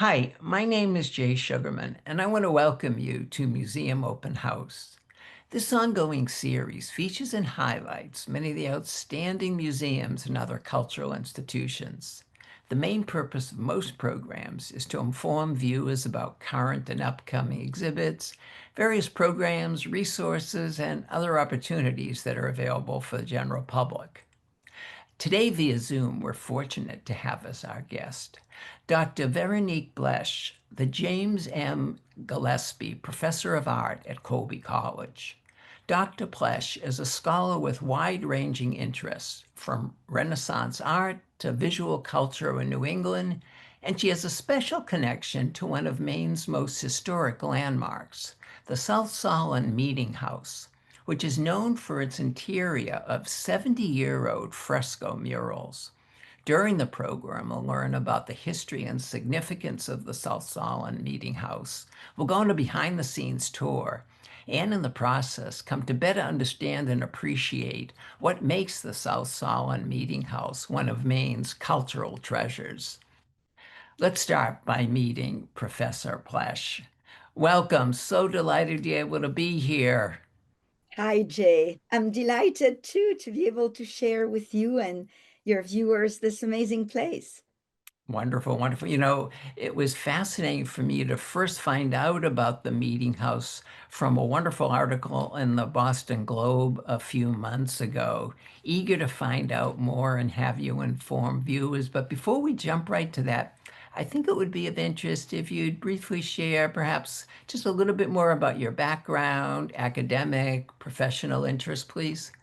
Hi, my name is Jay Sugarman, and I want to welcome you to Museum Open House. This ongoing series features and highlights many of the outstanding museums and other cultural institutions. The main purpose of most programs is to inform viewers about current and upcoming exhibits, various programs, resources, and other opportunities that are available for the general public. Today, via Zoom, we're fortunate to have as our guest Dr. Véronique Plesch, the James M. Gillespie Professor of Art at Colby College. Dr. Plesch is a scholar with wide-ranging interests, from Renaissance art to visual culture in New England, and she has a special connection to one of Maine's most historic landmarks, the South Solon Meeting House, which is known for its interior of 70-year-old fresco murals. During the program, we'll learn about the history and significance of the South Solon Meeting House. We'll go on a behind-the-scenes tour, and in the process, come to better understand and appreciate what makes the South Solon Meeting House one of Maine's cultural treasures. Let's start by meeting Professor Plesch. Welcome. So delighted you're able to be here. Hi, Jay. I'm delighted too to be able to share with you and your viewers this amazing place. Wonderful, wonderful. It was fascinating for me to first find out about the meeting house from a wonderful article in the Boston Globe a few months ago. Eager to find out more and have you inform viewers. But before we jump right to that, I think it would be of interest if you'd briefly share perhaps just a little bit more about your background, academic, professional interest, please.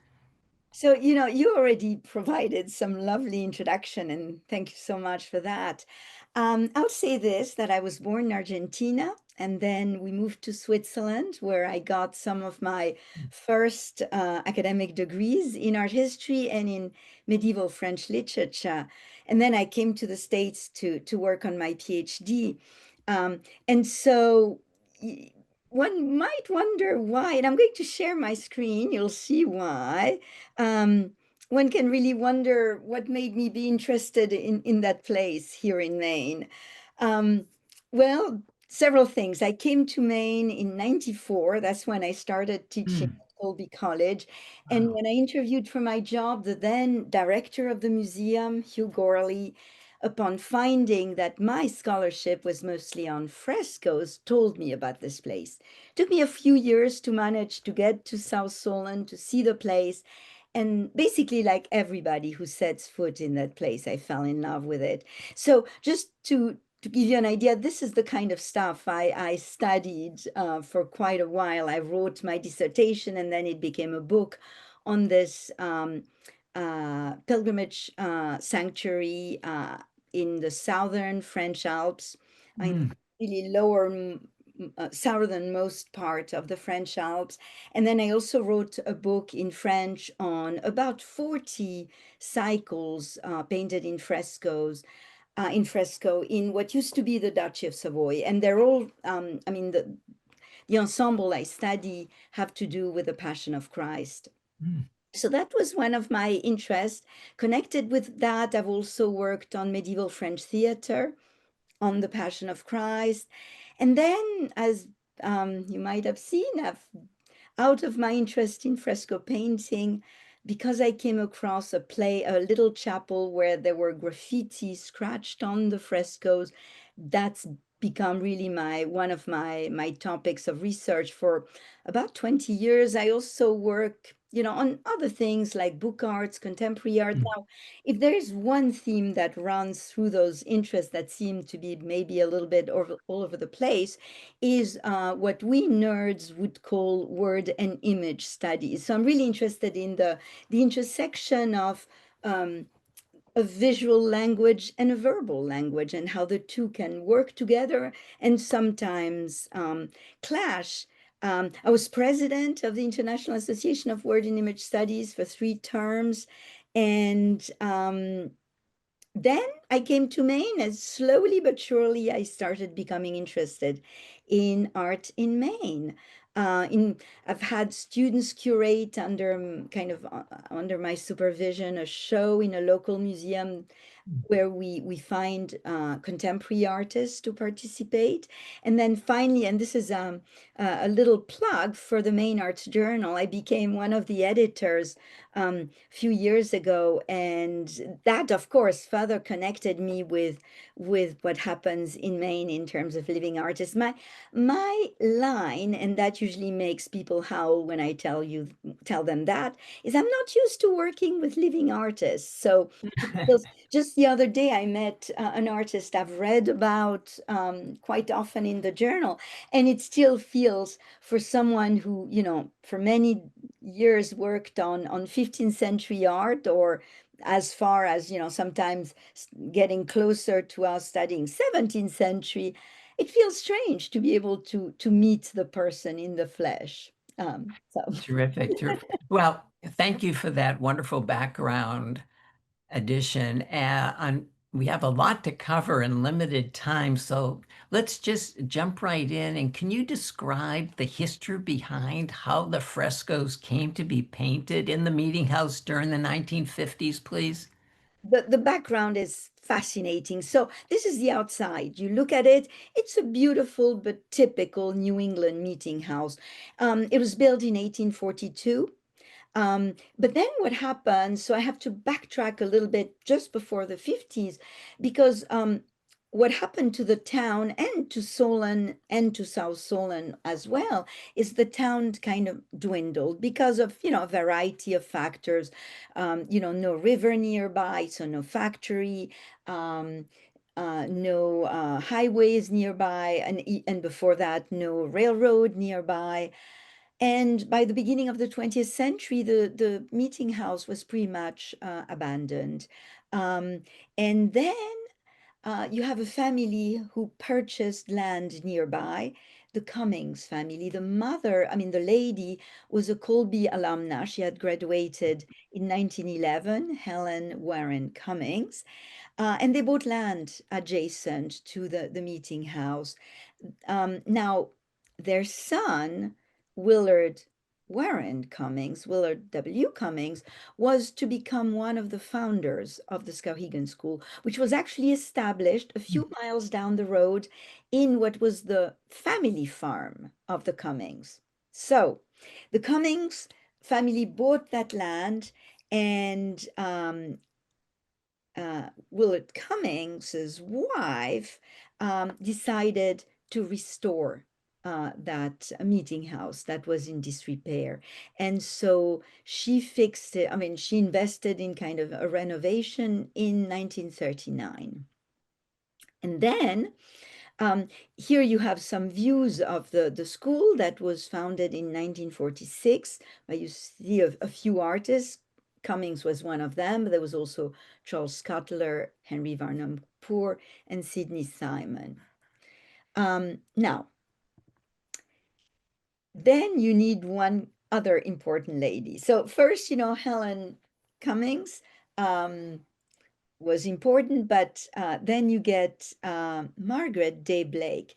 So, you already provided some lovely introduction, and thank you so much for that. I'll say this, that I was born in Argentina, and then we moved to Switzerland, where I got some of my first academic degrees in art history and in medieval French literature. And then I came to the States to work on my PhD. And so one might wonder why, and I'm going to share my screen, you'll see why. Um, One can really wonder what made me be interested in that place here in Maine. Um, well, several things. I came to Maine in 94. That's when I started teaching Hmm. at Colby College. And Wow. when I interviewed for my job, the then director of the museum, Hugh Gorley, upon finding that my scholarship was mostly on frescoes, told me about this place. Took me a few years to manage to get to South Solon to see the place. And basically, like everybody who sets foot in that place, I fell in love with it. So just to give you an idea, this is the kind of stuff I studied for quite a while. I wrote my dissertation and then it became a book on this pilgrimage sanctuary in the southern French Alps, in Hmm. really lower southernmost part of the French Alps. And then I also wrote a book in French on about 40 cycles painted in fresco in what used to be the Duchy of Savoy. And they're all, the ensemble I study have to do with the Passion of Christ. Hmm. So that was one of my interests. Connected with that, I've also worked on medieval French theater, on the Passion of Christ. And then, as you might have seen, out of my interest in fresco painting, because I came across a little chapel where there were graffiti scratched on the frescoes, that's become really one of my topics of research for about 20 years. I also work, on other things like book arts, contemporary art. Hmm. Now, if there is one theme that runs through those interests that seem to be maybe a little bit all over the place, is what we nerds would call word and image studies. So I'm really interested in the intersection of a visual language and a verbal language, and how the two can work together and sometimes clash. I was president of the International Association of Word and Image Studies for 3 terms, and then I came to Maine, and slowly but surely I started becoming interested in art in Maine. I've had students curate under under my supervision a show in a local museum where we find contemporary artists to participate. And then finally, and this is a little plug for the Maine Arts Journal, I became one of the editors a few years ago. And that, of course, further connected me with what happens in Maine in terms of living artists. My line, and that usually makes people howl when I tell them that, is I'm not used to working with living artists. So it feels just the other day, I met an artist I've read about quite often in the journal, and it still feels for someone who, for many years worked on 15th century art, or as far as, sometimes getting closer to us studying 17th century, it feels strange to be able to meet the person in the flesh. So. Terrific, terrific. Well, thank you for that wonderful background addition. We have a lot to cover in limited time, so let's just jump right in. And can you describe the history behind how the frescoes came to be painted in the meeting house during the 1950s, please? The background is fascinating. So this is the outside. You look at it, it's a beautiful but typical New England meeting house. It was built in 1842. But then what happened, so I have to backtrack a little bit just before the 50s, because what happened to the town and to Solon and to South Solon as well is the town kind of dwindled because of, a variety of factors. No river nearby, so no factory, um, no highways nearby, and before that, no railroad nearby. And by the beginning of the 20th century, the meeting house was pretty much abandoned. Um, and then you have a family who purchased land nearby, the Cummings family. The mother, I mean, the lady was a Colby alumna. She had graduated in 1911, Helen Warren Cummings. And they bought land adjacent to the meeting house. Now, their son, Willard Warren Cummings, Willard W. Cummings, was to become one of the founders of the Skowhegan School, which was actually established a few miles down the road in what was the family farm of the Cummings. So the Cummings family bought that land, and Willard Cummings's wife decided to restore that meeting house that was in disrepair. And so she fixed it. I mean, she invested in kind of a renovation in 1939. And then here you have some views of the school that was founded in 1946. You see a few artists. Cummings was one of them. There was also Charles Cutler, Henry Varnum Poor, and Sidney Simon. Now, then you need one other important lady. So first, Helen Cummings was important, but then you get Margaret Day Blake,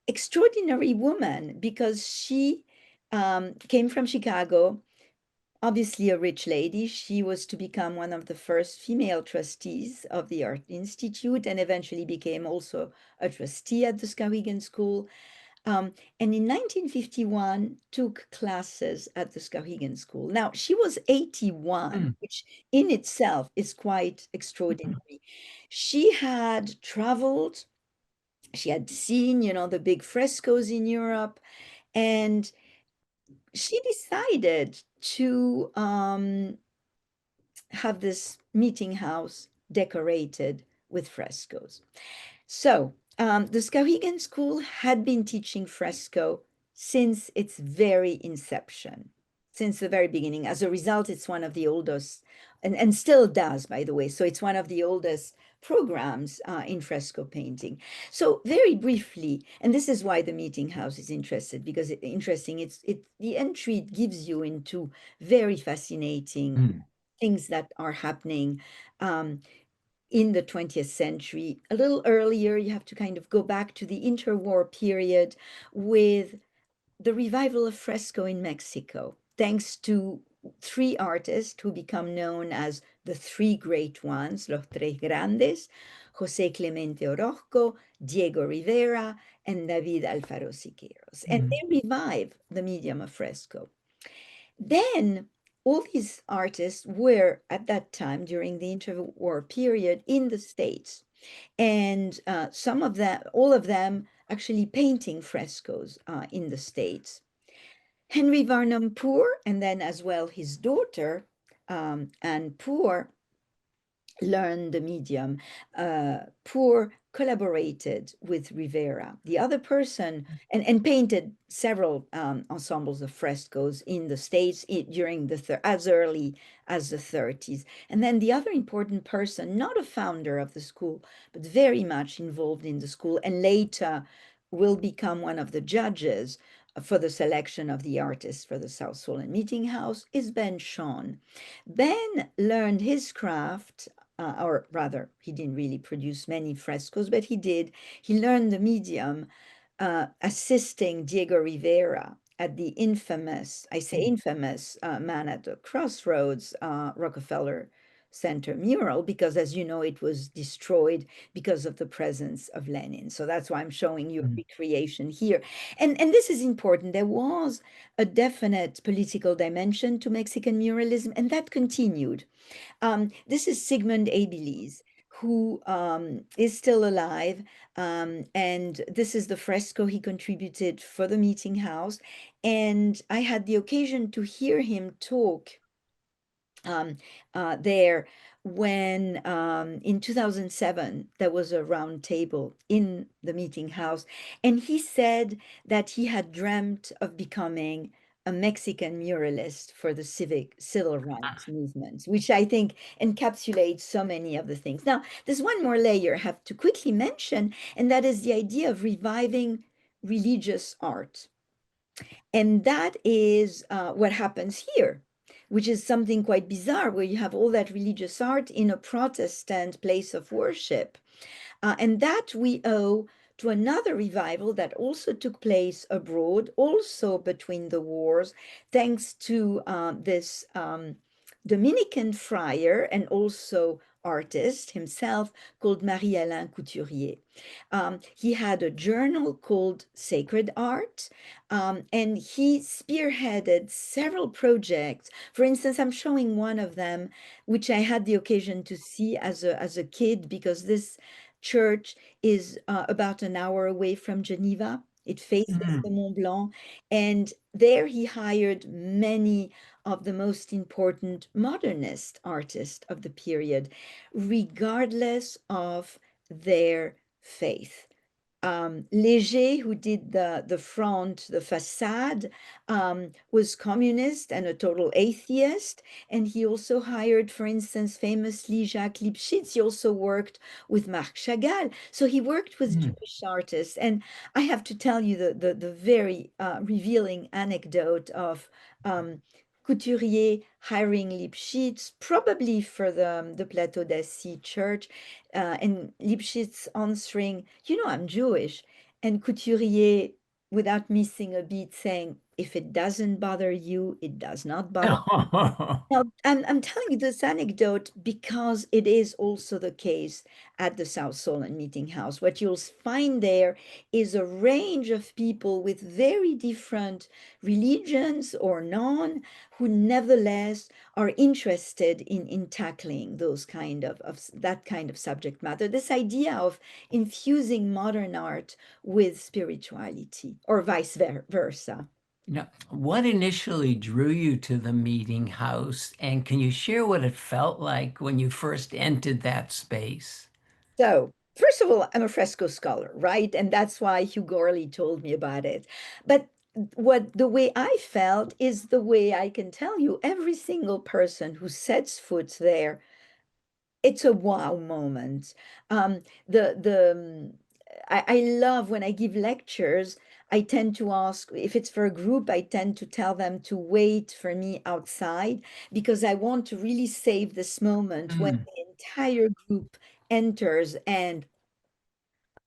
extraordinary woman, because she came from Chicago, obviously a rich lady. She was to become one of the first female trustees of the Art Institute, and eventually became also a trustee at the Skowhegan School. And in 1951, took classes at the Skowhegan School. Now, she was 81, Mm. which in itself is quite extraordinary. She had traveled, she had seen, the big frescoes in Europe, and she decided to have this meeting house decorated with frescoes. So the Skowhegan School had been teaching fresco since its very inception, since the very beginning. As a result, it's one of the oldest, and still does, by the way. So it's one of the oldest programs in fresco painting. So very briefly, and this is why the meeting house is interested, because interesting. It's the entry gives you into very fascinating Mm. things that are happening. in the 20th century. A little earlier, you have to kind of go back to the interwar period with the revival of fresco in Mexico, thanks to three artists who become known as the three great ones, los tres grandes, José Clemente Orozco, Diego Rivera, and David Alfaro Siqueiros. And Mm. they revive the medium of fresco. Then all these artists were at that time during the interwar period in the States, and some of them, all of them, actually painting frescoes in the States. Henry Varnum Poor, and then as well his daughter, Anne Poor, learned the medium. Poor collaborated with Rivera, the other person, and painted several ensembles of frescoes in the States during as early as the 30s. And then the other important person, not a founder of the school, but very much involved in the school, and later will become one of the judges for the selection of the artists for the South Solon Meeting House, is Ben Shawn. Ben learned his craft, or rather, he didn't really produce many frescoes, but he did. He learned the medium assisting Diego Rivera at the infamous, I say infamous, Man at the Crossroads Rockefeller Center mural, because as you know, it was destroyed because of the presence of Lenin. So that's why I'm showing you a Mm. recreation here. And this is important. There was a definite political dimension to Mexican muralism, and that continued. This is Sigmund Abeles, who is still alive. And this is the fresco he contributed for the meeting house. And I had the occasion to hear him talk um, there when in 2007 there was a round table in the meeting house, and he said that he had dreamt of becoming a Mexican muralist for the civil rights movement, which I think encapsulates so many of the things. Now, there's one more layer I have to quickly mention, and that is the idea of reviving religious art. And that is what happens here, which is something quite bizarre, where you have all that religious art in a Protestant place of worship. And that we owe to another revival that also took place abroad, also between the wars, thanks to this Dominican friar and also artist himself called Marie-Alain Couturier. He had a journal called Sacred Art, and he spearheaded several projects. For instance, I'm showing one of them, which I had the occasion to see as a kid, because this church is about an hour away from Geneva. It faces the Mm. Mont Blanc, and there he hired many of the most important modernist artists of the period, regardless of their faith. Léger, who did the front, the facade, was communist and a total atheist. And he also hired, for instance, famously Jacques Lipchitz. He also worked with Marc Chagall. So he worked with Mm. Jewish artists. And I have to tell you the very revealing anecdote of Couturier hiring Lipchitz, probably for the Plateau d'Assy church, and Lipschitz answering, you know, I'm Jewish. And Couturier, without missing a beat, saying, if it doesn't bother you, it does not bother. Now, I'm telling you this anecdote because it is also the case at the South Solon Meeting House. What you'll find there is a range of people with very different religions or none, who nevertheless are interested in tackling those of that kind of subject matter. This idea of infusing modern art with spirituality, or versa. Now, what initially drew you to the meeting house, and can you share what it felt like when you first entered that space? So, first of all, I'm a fresco scholar, right? And that's why Hugh Gorley told me about it. But what the way I felt is the way I can tell you every single person who sets foot there, it's a wow moment. I love when I give lectures. I tend to ask, if it's for a group, I tend to tell them to wait for me outside, because I want to really save this moment when Mm. the entire group enters and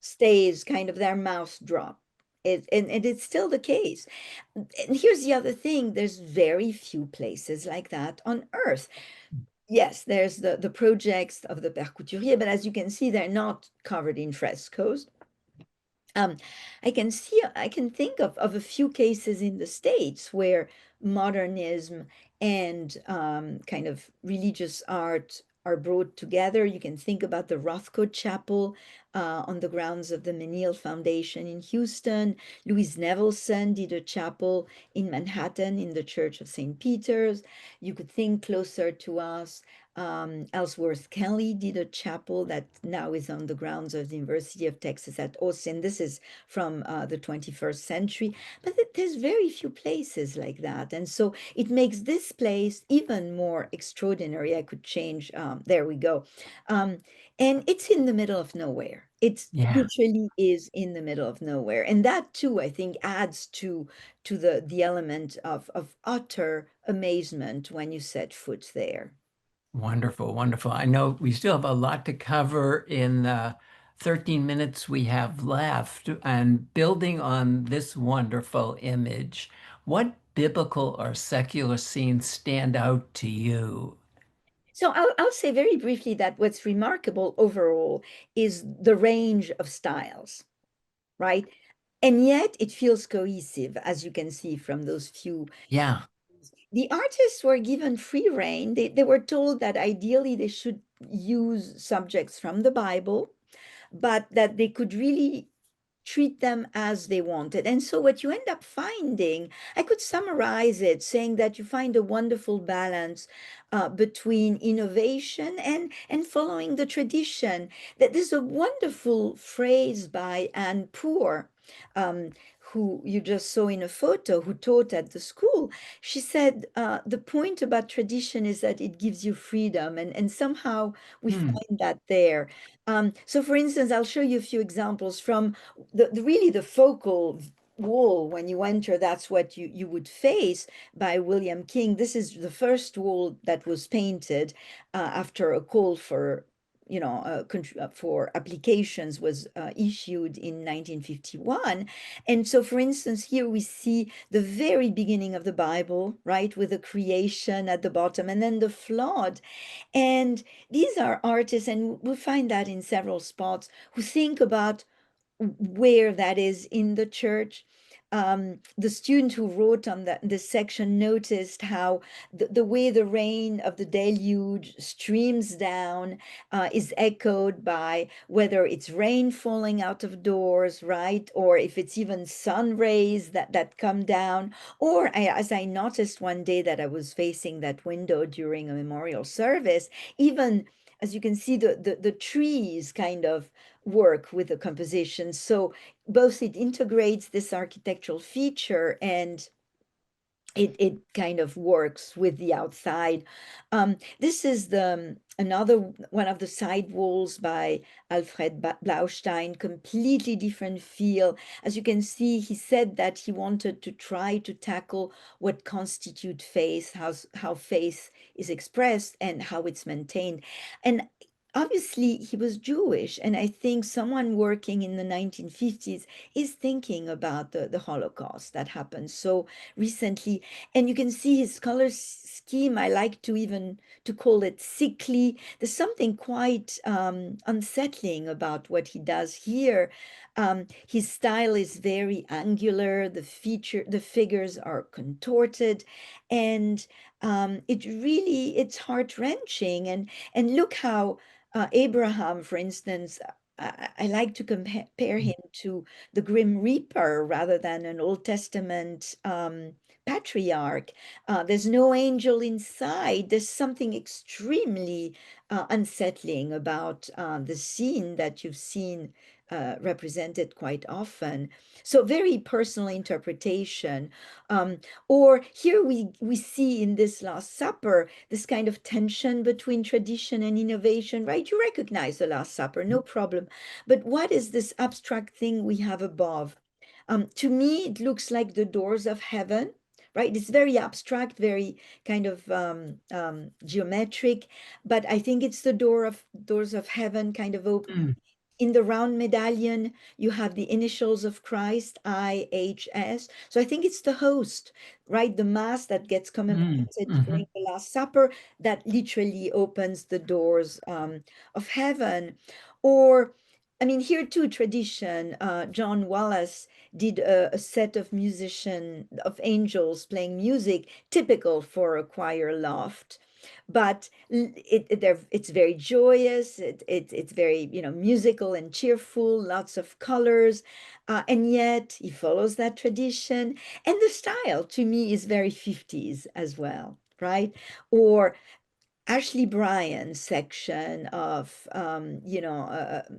stays kind of their mouth drop. And it's still the case. And here's the other thing, there's very few places like that on Earth. Yes, there's the projects of the Père Couturier, but as you can see, they're not covered in frescoes. Um, I can think of a few cases in the States where modernism and kind of religious art are brought together. You can think about the Rothko Chapel on the grounds of the Menil Foundation in Houston. Louise Nevelson did a chapel in Manhattan in the Church of St. Peter's. You could think closer to us. Ellsworth Kelly did a chapel that now is on the grounds of the University of Texas at Austin. This is from the 21st century, but there's very few places like that. And so it makes this place even more extraordinary. I could change, there we go. Um, and it's in the middle of nowhere. It's Yeah. literally is in the middle of nowhere. And that too, I think, adds to the element of utter amazement when you set foot there. Wonderful, wonderful. I know we still have a lot to cover in the 13 minutes we have left. And building on this wonderful image, what biblical or secular scenes stand out to you? So I'll say very briefly that what's remarkable overall is the range of styles, right? And yet it feels cohesive, as you can see from those few. Yeah. The artists were given free rein. They were told that ideally they should use subjects from the Bible, but that they could really treat them as they wanted. And so what you end up finding, I could summarize it saying that you find a wonderful balance between innovation and following the tradition. That there's a wonderful phrase by Anne Poor, um, who you just saw in a photo, who taught at the school. She said, the point about tradition is that it gives you freedom, and somehow we Hmm. find that there. So for instance, I'll show you a few examples from really the focal wall. When you enter, that's what you would face, by William King. This is the first wall that was painted after a call for for applications was issued in 1951. And so for instance, here we see the very beginning of the Bible, right, with the creation at the bottom and then the flood. And these are artists, and we find that in several spots, who think about where that is in the church. The student who wrote on this section noticed how the way the rain of the deluge streams down is echoed by whether it's rain falling out of doors, right? Or if it's even sun rays that come down. Or as I noticed one day that I was facing that window during a memorial service, even as you can see, the trees kind of work with the composition. So both it integrates this architectural feature and it kind of works with the outside. This is the another one of the side walls by Alfred Blaustein, completely different feel. As you can see, he said that he wanted to try to tackle what constitute faith, how faith is expressed and how it's maintained. And obviously he was Jewish, and I think someone working in the 1950s is thinking about the Holocaust that happened so recently. And you can see his color scheme. I like to even to call it sickly. There's something quite unsettling about what he does here. His style is very angular. The figures are contorted, and it's heart wrenching. And look how Abraham, for instance. I like to compare him to the Grim Reaper rather than an Old Testament patriarch. There's no angel inside. There's something extremely unsettling about the scene that you've seen represented quite often. So very personal interpretation. Um, or here we see in this Last Supper this kind of tension between tradition and innovation, right? You recognize the Last Supper, no problem. But what is this abstract thing we have above? To me, it looks like the doors of heaven, right? It's very abstract, very kind of geometric, but I think it's the doors of heaven kind of open. Mm, In the round medallion, you have the initials of Christ, IHS. So I think it's the host, right? The Mass that gets mm, commemorated during mhm, the Last Supper that literally opens the doors of heaven. Or, I mean, here too, tradition. John Wallace did a set of of angels playing music, typical for a choir loft. But it's very joyous. It's very, musical and cheerful, lots of colors, and yet he follows that tradition. And the style to me is very 50s as well, right? Or Ashley Bryan's section of,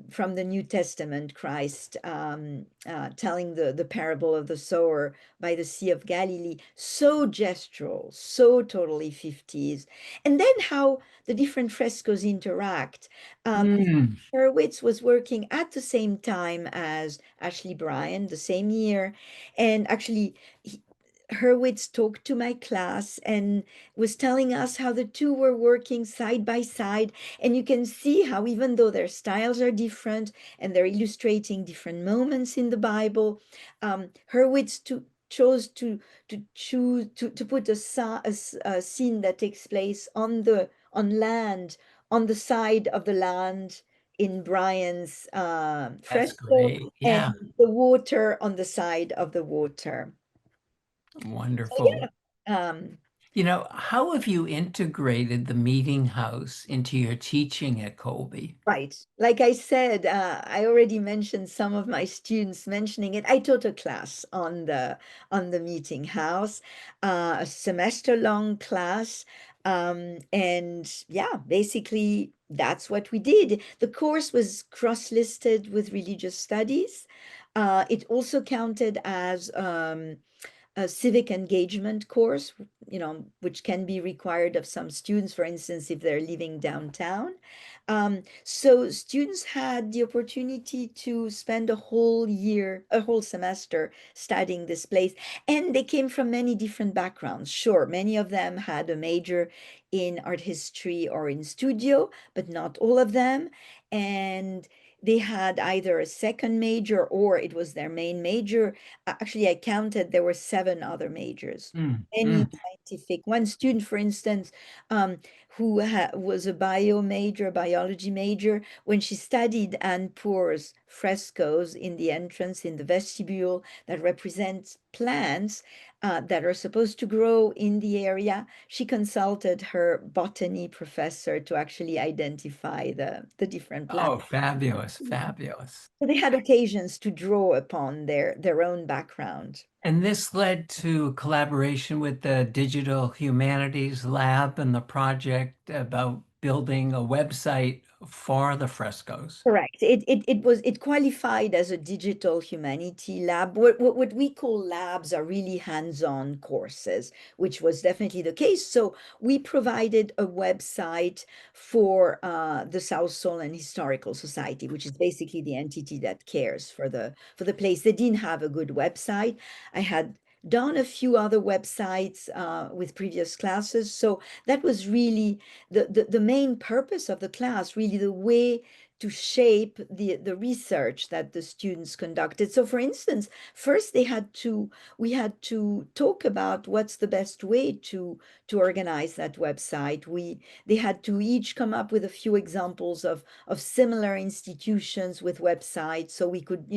from the New Testament, Christ telling the parable of the sower by the Sea of Galilee, so gestural, so totally 50s. And then how the different frescoes interact. mm. Hurwitz was working at the same time as Ashley Bryan, the same year. And actually, Hurwitz talked to my class and was telling us how the two were working side by side. And you can see how, even though their styles are different and they're illustrating different moments in the Bible, Hurwitz chose to put a scene that takes place on land, on the side of the land in Brian's That's fresco, great. and Yeah, the water on the side of the water. So wonderful. yeah, How have you integrated the meeting house into your teaching at Colby? right. Like I said, I already mentioned some of my students mentioning it. I taught a class on the meeting house, a semester-long class, and yeah, basically that's what we did. The course was cross-listed with religious studies. It also counted as a civic engagement course, which can be required of some students, for instance, if they're living downtown. So students had the opportunity to spend a whole year, a whole semester studying this place. And they came from many different backgrounds. Sure, many of them had a major in art history or in studio, but not all of them. And they had either a second major or it was their main major. Actually, I counted, there were seven other majors. Mm, Any mm. scientific, one student, for instance, um, who was a bio major, biology major, when she studied Anne Pour's frescoes in the entrance, in the vestibule, that represents plants that are supposed to grow in the area, she consulted her botany professor to actually identify the different plants. Oh, fabulous, fabulous. So they had occasions to draw upon their own background. And this led to collaboration with the Digital Humanities Lab and the project about building a website for the frescoes. Correct. It qualified as a digital humanity lab. What we call labs are really hands-on courses, which was definitely the case. So we provided a website for the South Solon Historical Society, which is basically the entity that cares for the place. They didn't have a good website. I had done a few other websites with previous classes. So that was really the main purpose of the class, really the way to shape the research that the students conducted. So for instance, first we had to talk about what's the best way to organize that website. They had to each come up with a few examples of similar institutions with websites so we could,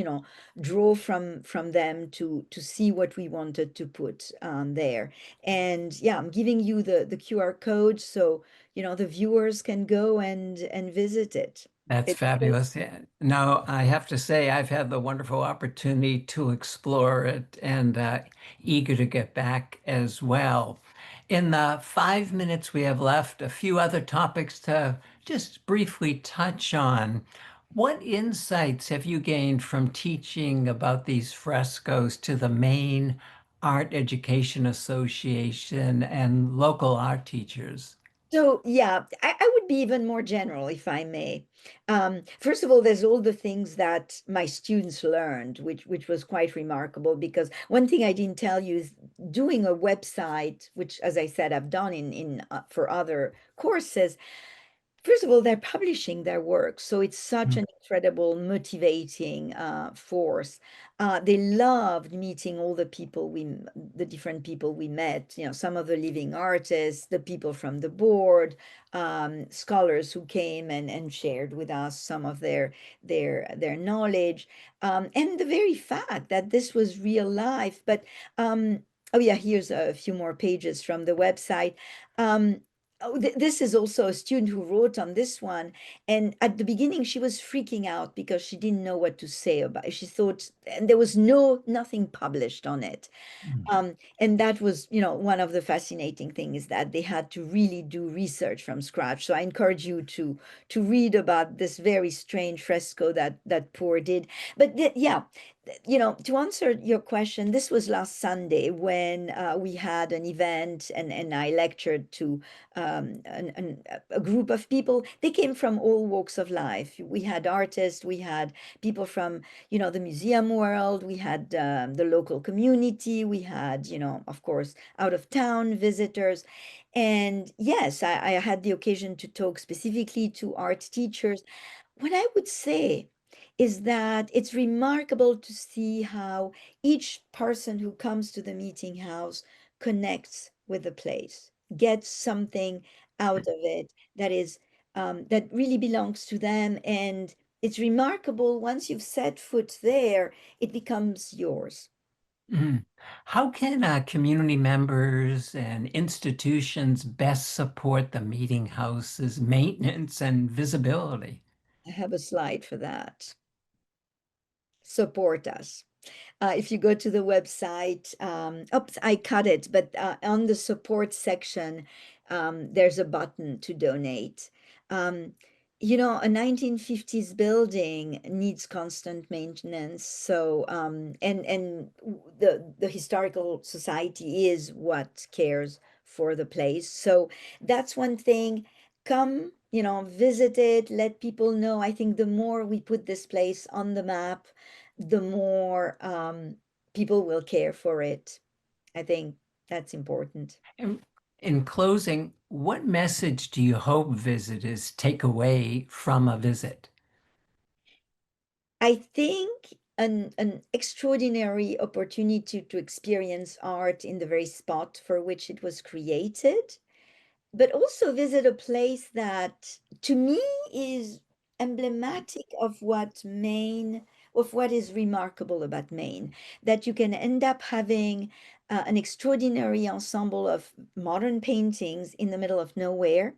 draw from them to see what we wanted to put there. And yeah, I'm giving you the QR code so the viewers can go and visit it. That's It, fabulous. Yeah. Now, I have to say, I've had the wonderful opportunity to explore it and eager to get back as well. In the 5 minutes we have left, a few other topics to just briefly touch on. What insights have you gained from teaching about these frescoes to the Maine Art Education Association and local art teachers? So yeah, I would be even more general if I may. First of all, there's all the things that my students learned, which was quite remarkable because one thing I didn't tell you is doing a website, which as I said, I've done in for other courses. First of all, they're publishing their work, so it's such Mm. an incredible motivating force. They loved meeting all the different people we met. You know, some of the living artists, the people from the board, scholars who came and shared with us some of their knowledge, and the very fact that this was real life. But oh yeah, here's a few more pages from the website. Um, Oh, this is also a student who wrote on this one. And at the beginning, she was freaking out because she didn't know what to say about it. She thought, and there was nothing published on it. Mm. And that was, one of the fascinating things is that they had to really do research from scratch. So I encourage you to read about this very strange fresco that Poor did. But yeah, to answer your question, this was last Sunday when we had an event and I lectured to a group of people. They came from all walks of life. We had artists, we had people from the museum world, we had the local community, we had, of course, out of town visitors. And yes, I had the occasion to talk specifically to art teachers. What I would say is that it's remarkable to see how each person who comes to the meeting house connects with the place, gets something out of it that really belongs to them. And it's remarkable once you've set foot there, it becomes yours. Mm. How can community members and institutions best support the meeting house's maintenance and visibility? I have a slide for that. Support us. If you go to the website, oops, I cut it, but on the support section, there's a button to donate. Um, a 1950s building needs constant maintenance. So, the historical society is what cares for the place. So that's one thing. Come, visit it, let people know. I think the more we put this place on the map, the more people will care for it. I think that's important. And in closing, what message do you hope visitors take away from a visit? I think an extraordinary opportunity to experience art in the very spot for which it was created, but also visit a place that to me is emblematic of what is remarkable about Maine, that you can end up having an extraordinary ensemble of modern paintings in the middle of nowhere.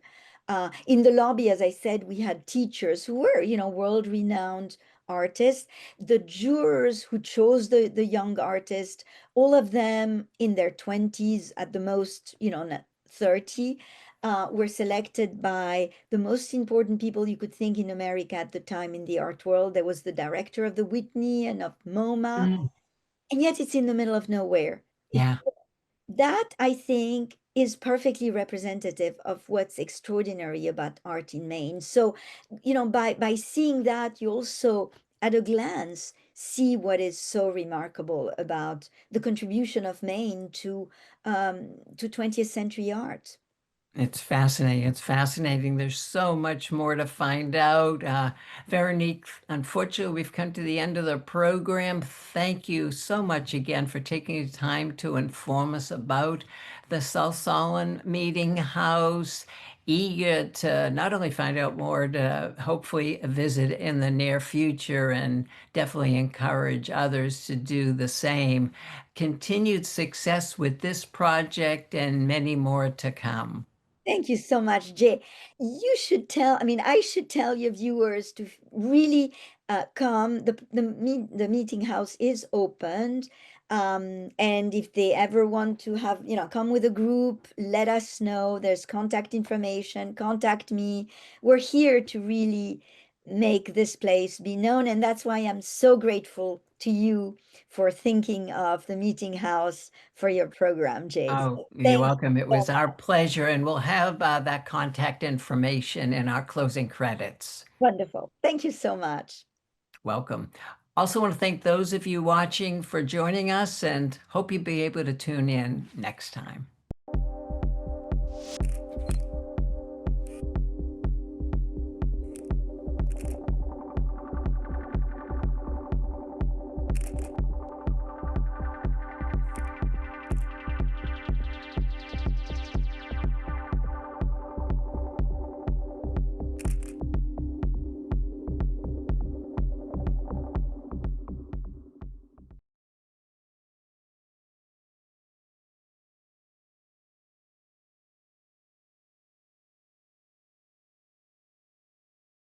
In the lobby, as I said, we had teachers who were, world-renowned artists. The jurors who chose the young artist, all of them in their 20s at the most, 30, were selected by the most important people you could think in America at the time in the art world. There was the director of the Whitney and of MoMA, Mm. and yet it's in the middle of nowhere. Yeah. That, I think, is perfectly representative of what's extraordinary about art in Maine. So, by seeing that, you also, at a glance, see what is so remarkable about the contribution of Maine to 20th century art. It's fascinating. It's fascinating. There's so much more to find out. Veronique, unfortunately, we've come to the end of the program. Thank you so much again for taking the time to inform us about the South Solon Meeting House. Eager to not only find out more, to hopefully visit in the near future and definitely encourage others to do the same. Continued success with this project and many more to come. Thank you so much, Jay. I should tell your viewers to really come. The meeting house is opened. And if they ever want to have, come with a group, let us know. There's contact information, contact me. We're here to really make this place be known. And that's why I'm so grateful to you for thinking of the meeting house for your program, Jay. Oh, So you're thank welcome. you It so was our much. pleasure, and we'll have that contact information in our closing credits. Wonderful. Thank you so much. Welcome. Also want to thank those of you watching for joining us and hope you'll be able to tune in next time.